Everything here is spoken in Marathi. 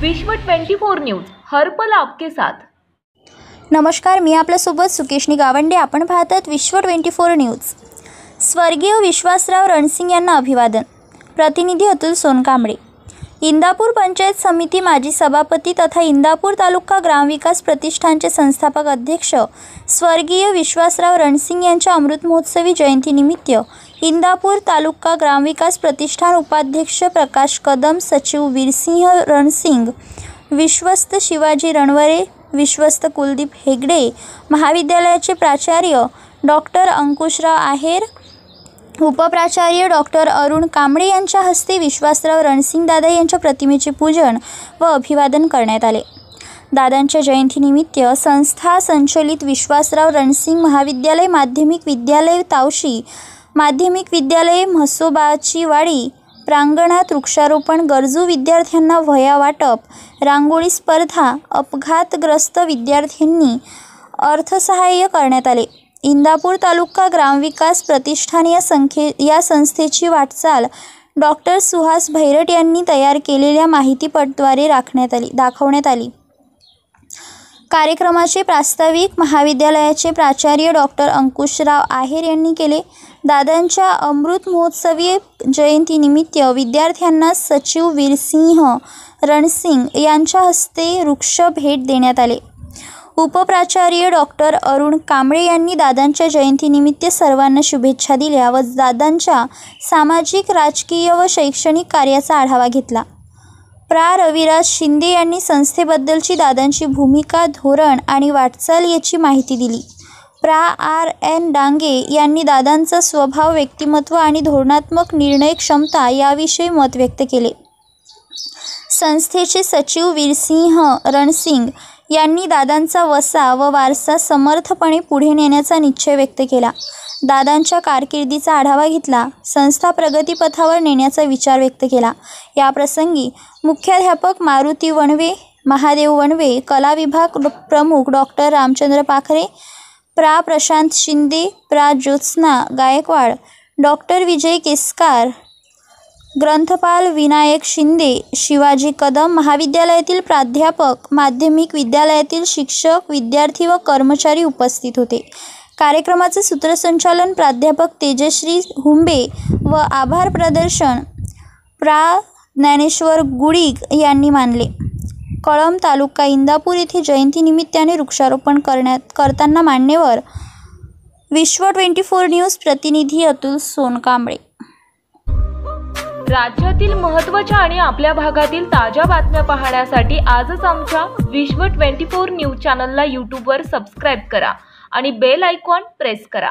विश्व 24 न्यूज हर पल आपके साथ। नमस्कार, मी आपल्यासोबत सुकेशनी गावंडे। आपण पाहतात विश्व 24 न्यूज। स्वर्गीय विश्वासराव रणसिंग यांना अभिवादन। प्रतिनिधी अतुल सोनकांबळे। इंदापूर पंचायत समिती माजी सभापती तथा इंदापूर तालुका ग्रामविकास प्रतिष्ठानचे संस्थापक अध्यक्ष स्वर्गीय विश्वासराव रणसिंग यांच्या अमृत महोत्सवी जयंतीनिमित्त इंदापूर तालुका ग्रामविकास प्रतिष्ठान उपाध्यक्ष प्रकाश कदम, सचिव वीरसिंह रणसिंग, विश्वस्त शिवाजी रणवरे, विश्वस्त कुलदीप हेगडे, महाविद्यालयाचे प्राचार्य डॉक्टर अंकुशराव आहेर, उपप्राचार्य डॉक्टर अरुण कांबळे यांच्या हस्ते विश्वासराव रणसिंग दादा यांच्या प्रतिमेचे पूजन व अभिवादन करण्यात आले। दादांच्या जयंतीनिमित्त संस्था संचलित विश्वासराव रणसिंग महाविद्यालय, माध्यमिक विद्यालय तावशी, माध्यमिक विद्यालय म्हसोबाची वाडी प्रांगणात वृक्षारोपण, गरजू विद्यार्थ्यांना वह्या वाटप, रांगोळी स्पर्धा, अपघातग्रस्त विद्यार्थ्यांनी अर्थसहाय्य करण्यात आले। इंदापूर तालुका ग्रामविकास प्रतिष्ठान या संस्थेची वाटचाल डॉक्टर सुहास भैरट यांनी तयार केलेल्या माहितीपटद्वारे दाखवण्यात आली। कार्यक्रमाचे प्रास्ताविक महाविद्यालयाचे प्राचार्य डॉक्टर अंकुशराव आहेर यांनी केले। दादांच्या अमृत महोत्सवी जयंतीनिमित्त विद्यार्थ्यांना सचिव वीरसिंह रणसिंग यांच्या हस्ते वृक्ष भेट देण्यात आले। उपप्राचार्य डॉक्टर अरुण कांबळे यांनी दादांच्या जयंतीनिमित्त सर्वांना शुभेच्छा दिल्या व दादांच्या सामाजिक, राजकीय व शैक्षणिक कार्याचा आढावा घेतला। प्रा. रविराज शिंदे यांनी संस्थेबद्दलची दादांची भूमिका, धोरण आणि वाटचाल याची माहिती दिली। प्रा. R.N. डांगे यांनी दादांचा स्वभाव, व्यक्तिमत्व आणि धोरणात्मक निर्णय क्षमता याविषयी मत व्यक्त केले। संस्थेचे सचिव वीरसिंह रणसिंग यांनी दादांचा वसा व वारसा समर्थपणे पुढे नेण्याचा निश्चय व्यक्त केला। दादांच्या कारकिर्दीचा आढावा घेतला। संस्था प्रगतीपथावर नेण्याचा विचार व्यक्त केला। या प्रसंगी मुख्याध्यापक मारुती वणवे, महादेव वणवे, कला विभाग प्रमुख डॉक्टर रामचंद्र पाखरे, प्रा. प्रशांत शिंदे, प्रा. ज्योत्स्ना गायकवाड, डॉक्टर विजय केसकार, ग्रंथपाल विनायक शिंदे, शिवाजी कदम, महाविद्यालयातील प्राध्यापक, माध्यमिक विद्यालयातील शिक्षक, विद्यार्थी व कर्मचारी उपस्थित होते। कार्यक्रमाचे सूत्रसंचालन प्राध्यापक तेजश्री हुंबे व आभार प्रदर्शन प्रा. ज्ञानेश्वर गुडिग यांनी मानले। कळंब तालुका इंदापूर येथे जयंतीनिमित्ताने वृक्षारोपण करताना मान्यवर। विश्व 24 न्यूज प्रतिनिधी अतुल सोनकांबळे। राज्यातील महत्त्वाच्या आणि आपल्या भागातील ताज्या बातम्या पाहण्यासाठी आजच आमच्या विश्व 24 न्यूज चॅनलला यूट्यूबवर सबस्क्राईब करा आणि बेल आयकॉन प्रेस करा।